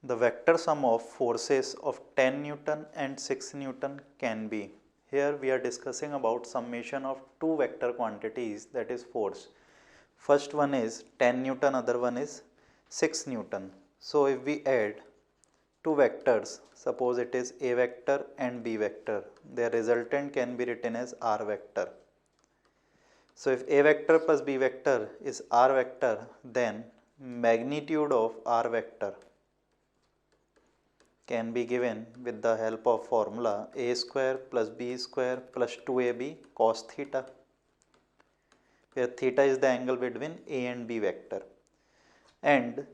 The vector sum of forces of 10 Newton and 6 Newton can be. Here we are discussing about summation of two vector quantities, that is force. First one is 10 Newton, other one is 6 Newton. So if we add two vectors, suppose it is A vector and B vector, their resultant can be written as R vector. So if A vector plus B vector is R vector, then magnitude of R vector can be given with the help of formula a square plus b square plus 2ab cos theta, where theta is the angle between a and b vector, and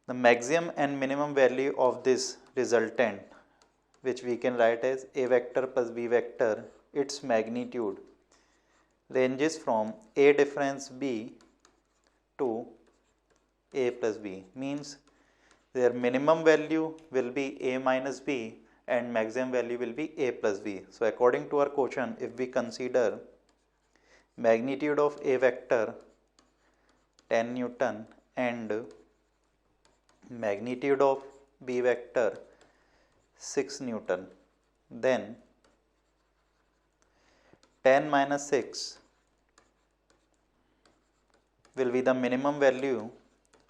the maximum and minimum value of this resultant, which we can write as a vector plus b vector, its magnitude ranges from a difference b to a plus b, means their minimum value will be a minus b and maximum value will be a plus b. So according to our question, if we consider magnitude of a vector 10 Newton and magnitude of b vector 6 Newton, then 10 minus 6 will be the minimum value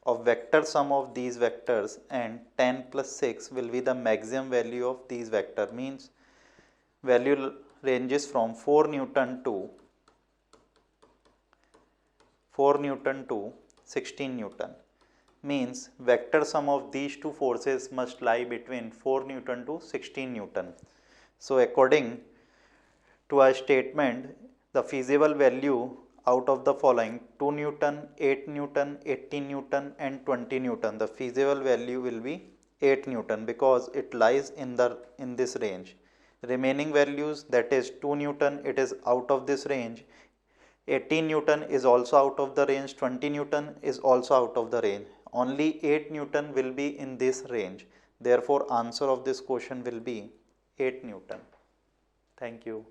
of vector sum of these vectors, and 10 plus 6 will be the maximum value of these vector, means value ranges from 4 Newton to 16 Newton, means vector sum of these two forces must lie between 4 Newton to 16 Newton. So according to our statement, the feasible value out of the following 2 Newton, 8 Newton, 18 Newton and 20 Newton, the feasible value will be 8 Newton because it lies in this range. Remaining values, that is 2 Newton, it is out of this range, 18 Newton is also out of the range, 20 Newton is also out of the range. Only 8 Newton will be in this range. Therefore, answer of this question will be 8 Newton. Thank you.